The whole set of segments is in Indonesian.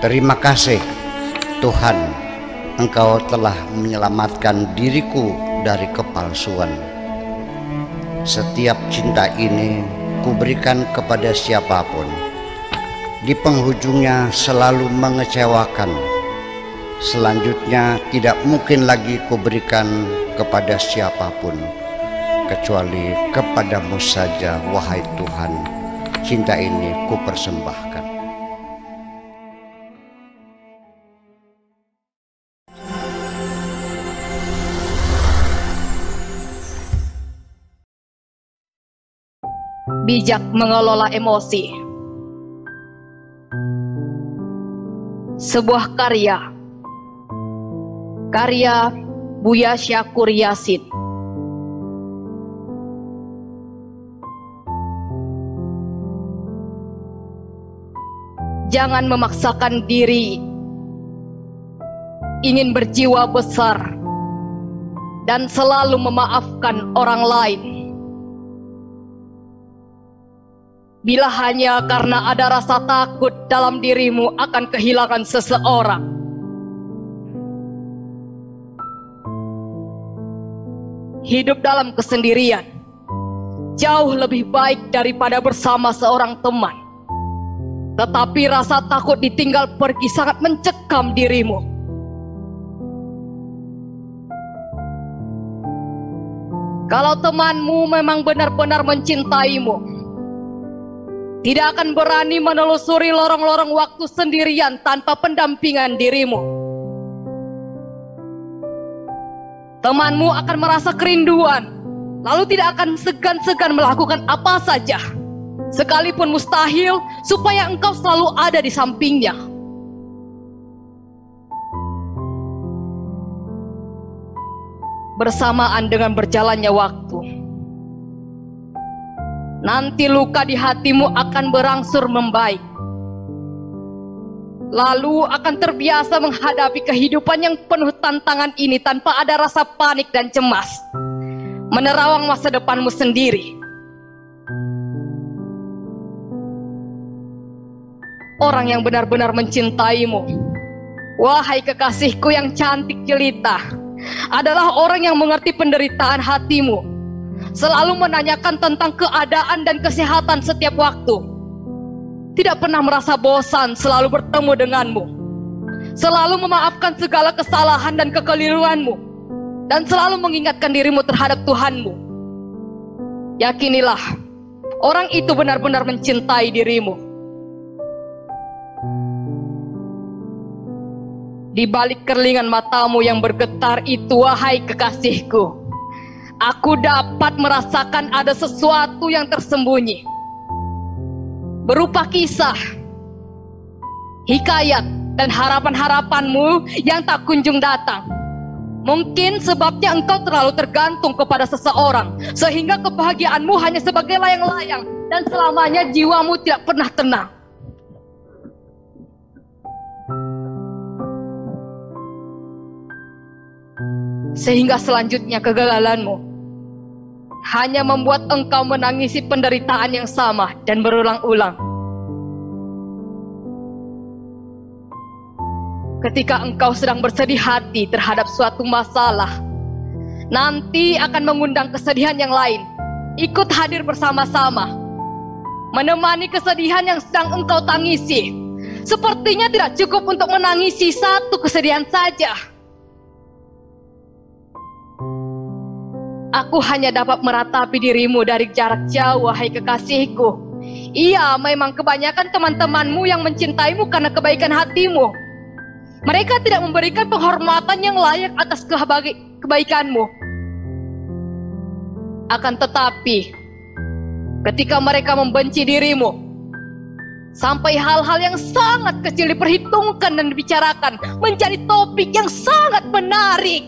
Terima kasih Tuhan, Engkau telah menyelamatkan diriku dari kepalsuan. Setiap cinta ini kuberikan kepada siapapun, di penghujungnya selalu mengecewakan. Selanjutnya tidak mungkin lagi kuberikan kepada siapapun, kecuali kepadamu saja, wahai Tuhan. Cinta ini kupersembahkan. Bijak mengelola emosi. Sebuah karya Buya Syakur Yasin. Jangan memaksakan diri ingin berjiwa besar dan selalu memaafkan orang lain. Bila hanya karena ada rasa takut dalam dirimu akan kehilangan seseorang. Hidup dalam kesendirian jauh lebih baik daripada bersama seorang teman. Tetapi rasa takut ditinggal pergi sangat mencekam dirimu. Kalau temanmu memang benar-benar mencintaimu, tidak akan berani menelusuri lorong-lorong waktu sendirian tanpa pendampingan dirimu. Temanmu akan merasa kerinduan, lalu tidak akan segan-segan melakukan apa saja, sekalipun mustahil, supaya engkau selalu ada di sampingnya. Bersamaan dengan berjalannya waktu, nanti luka di hatimu akan berangsur membaik. Lalu akan terbiasa menghadapi kehidupan yang penuh tantangan ini tanpa ada rasa panik dan cemas, menerawang masa depanmu sendiri. Orang yang benar-benar mencintaimu, wahai kekasihku yang cantik jelita, adalah orang yang mengerti penderitaan hatimu, selalu menanyakan tentang keadaan dan kesehatan setiap waktu. Tidak pernah merasa bosan selalu bertemu denganmu, selalu memaafkan segala kesalahan dan kekeliruanmu, dan selalu mengingatkan dirimu terhadap Tuhanmu. Yakinilah, orang itu benar-benar mencintai dirimu. Di balik kerlingan matamu yang bergetar itu, wahai kekasihku, aku dapat merasakan ada sesuatu yang tersembunyi, berupa kisah, hikayat, dan harapan-harapanmu yang tak kunjung datang. Mungkin sebabnya engkau terlalu tergantung kepada seseorang, sehingga kebahagiaanmu hanya sebagai layang-layang, dan selamanya jiwamu tidak pernah tenang. Sehingga selanjutnya kegagalanmu hanya membuat engkau menangisi penderitaan yang sama dan berulang-ulang. Ketika engkau sedang bersedih hati terhadap suatu masalah, nanti akan mengundang kesedihan yang lain, ikut hadir bersama-sama, menemani kesedihan yang sedang engkau tangisi. Sepertinya tidak cukup untuk menangisi satu kesedihan saja. Aku hanya dapat meratapi dirimu dari jarak jauh, wahai kekasihku. Iya, memang kebanyakan teman-temanmu yang mencintaimu karena kebaikan hatimu. Mereka tidak memberikan penghormatan yang layak atas kebaikanmu. Akan tetapi, ketika mereka membenci dirimu, sampai hal-hal yang sangat kecil diperhitungkan dan dibicarakan menjadi topik yang sangat menarik.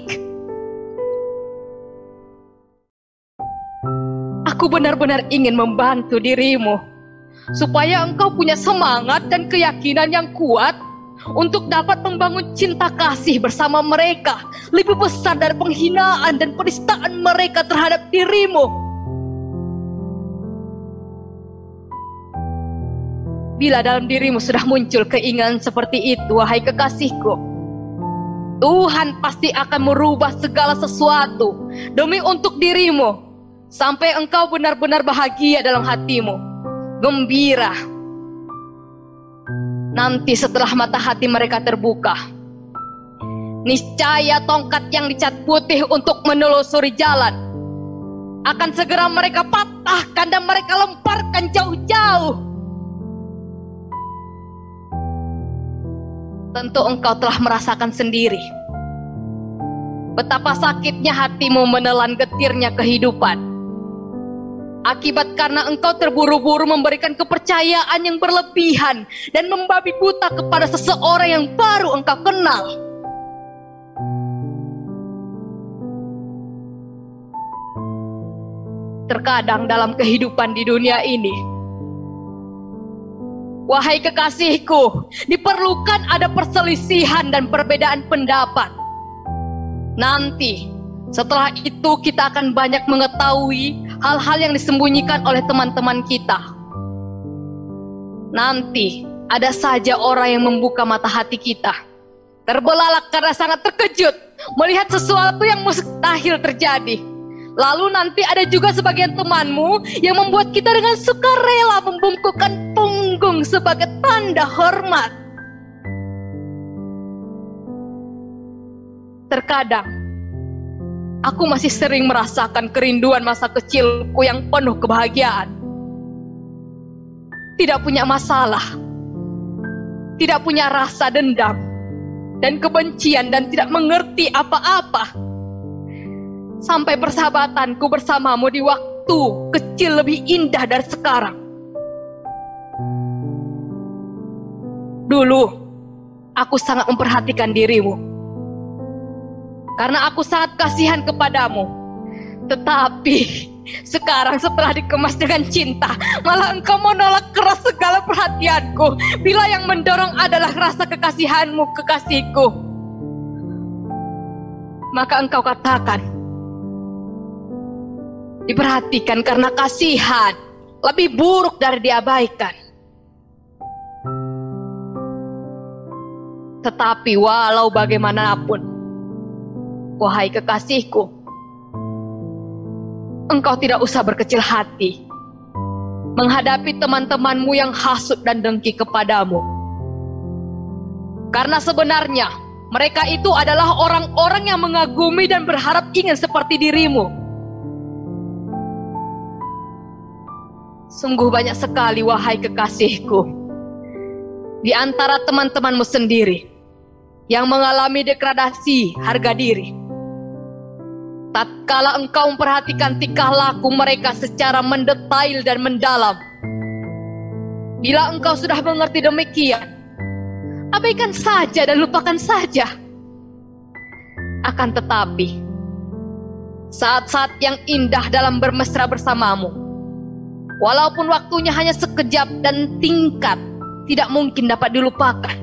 Aku benar-benar ingin membantu dirimu, supaya engkau punya semangat dan keyakinan yang kuat untuk dapat membangun cinta kasih bersama mereka, lebih besar dari penghinaan dan penistaan mereka terhadap dirimu. Bila dalam dirimu sudah muncul keinginan seperti itu, wahai kekasihku, Tuhan pasti akan merubah segala sesuatu demi untuk dirimu, sampai engkau benar-benar bahagia dalam hatimu, gembira. Nanti setelah mata hati mereka terbuka, niscaya tongkat yang dicat putih untuk menelusuri jalan akan segera mereka patahkan dan mereka lemparkan jauh-jauh. Tentu engkau telah merasakan sendiri betapa sakitnya hatimu menelan getirnya kehidupan, akibat karena engkau terburu-buru memberikan kepercayaan yang berlebihan dan membabi buta kepada seseorang yang baru engkau kenal. Terkadang dalam kehidupan di dunia ini, wahai kekasihku, diperlukan ada perselisihan dan perbedaan pendapat. Nanti, setelah itu kita akan banyak mengetahui hal-hal yang disembunyikan oleh teman-teman kita. Nanti, ada saja orang yang membuka mata hati kita, terbelalak karena sangat terkejut melihat sesuatu yang mustahil terjadi. Lalu nanti ada juga sebagian temanmu yang membuat kita dengan sukarela membungkukkan punggung sebagai tanda hormat. Terkadang, aku masih sering merasakan kerinduan masa kecilku yang penuh kebahagiaan. Tidak punya masalah, tidak punya rasa dendam dan kebencian dan tidak mengerti apa-apa. Sampai persahabatanku bersamamu di waktu kecil lebih indah dari sekarang. Dulu, aku sangat memperhatikan dirimu, karena aku sangat kasihan kepadamu. Tetapi sekarang setelah dikemas dengan cinta, malah engkau menolak keras segala perhatianku, bila yang mendorong adalah rasa kekasihanmu, kekasihku. Maka engkau katakan, diperhatikan karena kasihan lebih buruk dari diabaikan. Tetapi walau bagaimanapun, wahai kekasihku, engkau tidak usah berkecil hati menghadapi teman-temanmu yang hasut dan dengki kepadamu. Karena sebenarnya mereka itu adalah orang-orang yang mengagumi dan berharap ingin seperti dirimu. Sungguh banyak sekali, wahai kekasihku, di antara teman-temanmu sendiri yang mengalami degradasi harga diri. Tatkala engkau memperhatikan tingkah laku mereka secara mendetail dan mendalam, bila engkau sudah mengerti demikian, abaikan saja dan lupakan saja. Akan tetapi, saat-saat yang indah dalam bermesra bersamamu, walaupun waktunya hanya sekejap dan tingkat, tidak mungkin dapat dilupakan.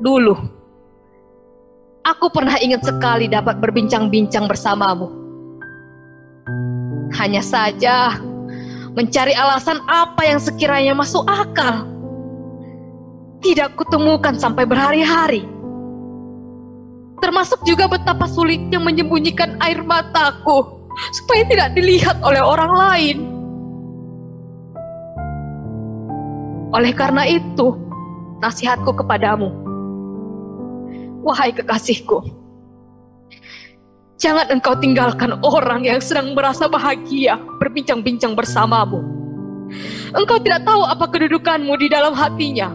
Dulu, aku pernah ingin sekali dapat berbincang-bincang bersamamu. Hanya saja, mencari alasan apa yang sekiranya masuk akal, tidak kutemukan sampai berhari-hari. Termasuk juga betapa sulitnya menyembunyikan air mataku supaya tidak dilihat oleh orang lain. Oleh karena itu, nasihatku kepadamu, wahai kekasihku, jangan engkau tinggalkan orang yang sedang merasa bahagia berbincang-bincang bersamamu. Engkau tidak tahu apa kedudukanmu di dalam hatinya.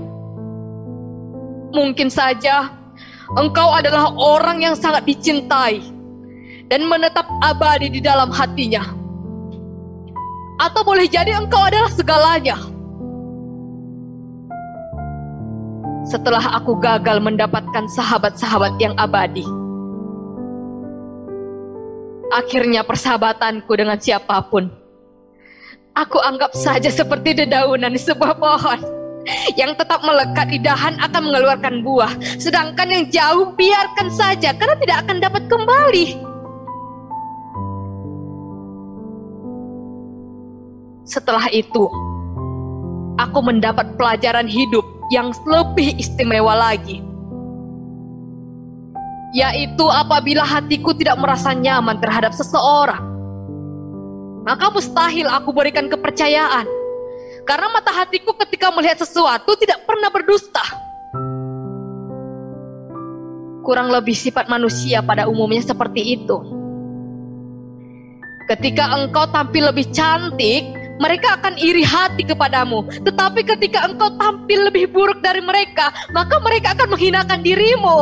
Mungkin saja engkau adalah orang yang sangat dicintai dan menetap abadi di dalam hatinya. Atau boleh jadi engkau adalah segalanya. Setelah aku gagal mendapatkan sahabat-sahabat yang abadi, akhirnya persahabatanku dengan siapapun, aku anggap saja seperti dedaunan di sebuah pohon yang tetap melekat di dahan akan mengeluarkan buah, sedangkan yang jauh biarkan saja karena tidak akan dapat kembali. Setelah itu, aku mendapat pelajaran hidup yang lebih istimewa lagi. Yaitu apabila hatiku tidak merasa nyaman terhadap seseorang, maka mustahil aku berikan kepercayaan. Karena mata hatiku ketika melihat sesuatu tidak pernah berdusta. Kurang lebih sifat manusia pada umumnya seperti itu. Ketika engkau tampil lebih cantik, mereka akan iri hati kepadamu. Tetapi ketika engkau tampil lebih buruk dari mereka, maka mereka akan menghinakan dirimu.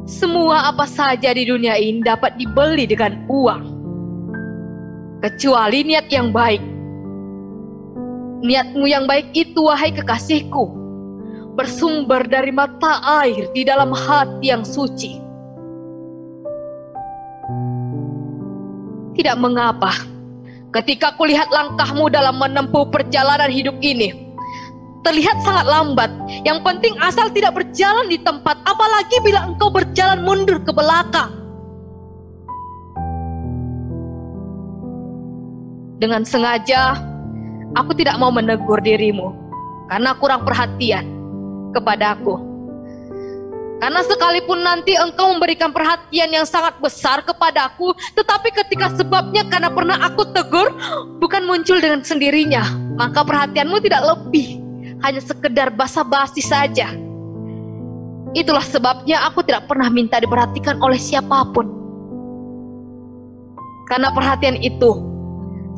Semua apa saja di dunia ini dapat dibeli dengan uang, kecuali niat yang baik. Niatmu yang baik itu, wahai kekasihku, bersumber dari mata air di dalam hati yang suci. Tidak mengapa, ketika kulihat langkahmu dalam menempuh perjalanan hidup ini terlihat sangat lambat. Yang penting asal tidak berjalan di tempat, apalagi bila engkau berjalan mundur ke belakang. Dengan sengaja, aku tidak mau menegur dirimu karena kurang perhatian kepadaku. Karena sekalipun nanti engkau memberikan perhatian yang sangat besar kepadaku, tetapi ketika sebabnya karena pernah aku tegur bukan muncul dengan sendirinya, maka perhatianmu tidak lebih, hanya sekedar basa-basi saja. Itulah sebabnya aku tidak pernah minta diperhatikan oleh siapapun. Karena perhatian itu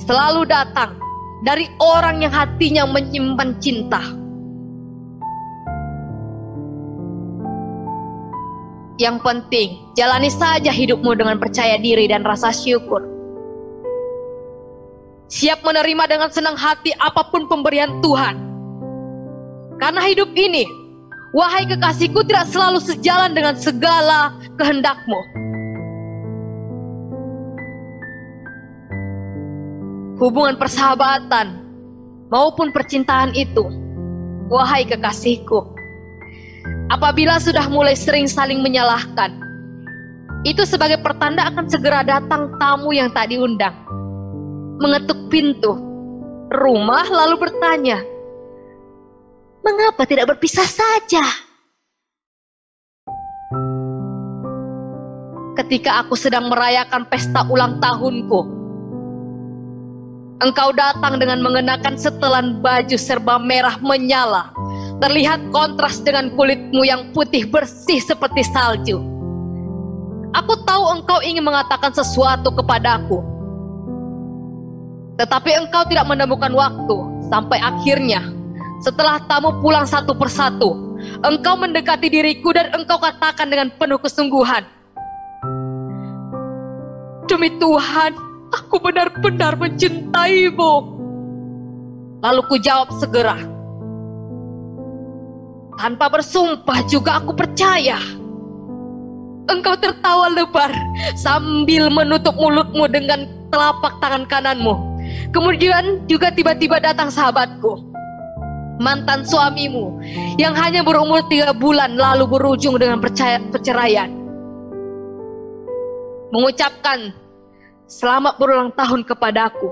selalu datang dari orang yang hatinya menyimpan cinta. Yang penting, jalani saja hidupmu dengan percaya diri dan rasa syukur. Siap menerima dengan senang hati apapun pemberian Tuhan. Karena hidup ini, wahai kekasihku, tidak selalu sejalan dengan segala kehendakmu. Hubungan persahabatan maupun percintaan itu, wahai kekasihku, apabila sudah mulai sering saling menyalahkan, itu sebagai pertanda akan segera datang tamu yang tak diundang, mengetuk pintu rumah lalu bertanya, "Mengapa tidak berpisah saja?" Ketika aku sedang merayakan pesta ulang tahunku, engkau datang dengan mengenakan setelan baju serba merah menyala. Terlihat kontras dengan kulitmu yang putih bersih seperti salju. Aku tahu engkau ingin mengatakan sesuatu kepadaku, tetapi engkau tidak menemukan waktu. Sampai akhirnya, setelah tamu pulang satu persatu, engkau mendekati diriku dan engkau katakan dengan penuh kesungguhan, "Demi Tuhan, aku benar-benar mencintaimu." Lalu ku jawab segera, "Tanpa bersumpah juga aku percaya." Engkau tertawa lebar sambil menutup mulutmu dengan telapak tangan kananmu. Kemudian juga tiba-tiba datang sahabatku, mantan suamimu, yang hanya berumur 3 bulan lalu berujung dengan perceraian, mengucapkan selamat berulang tahun kepadaku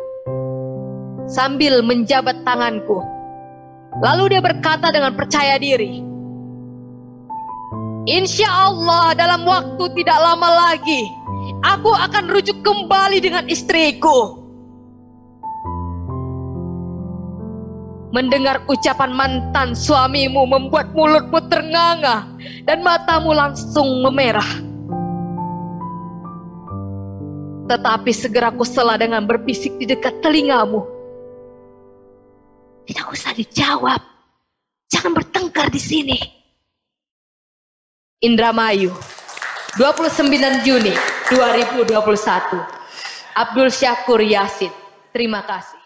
sambil menjabat tanganku. Lalu dia berkata dengan percaya diri, "Insya Allah dalam waktu tidak lama lagi aku akan rujuk kembali dengan istriku." Mendengar ucapan mantan suamimu membuat mulutmu ternganga dan matamu langsung memerah. Tetapi segera kusela dengan berbisik di dekat telingamu, "Tidak usah dijawab, jangan bertengkar di sini." Indramayu, 29 Juni 2021. Abdul Syakur Yasin. Terima kasih.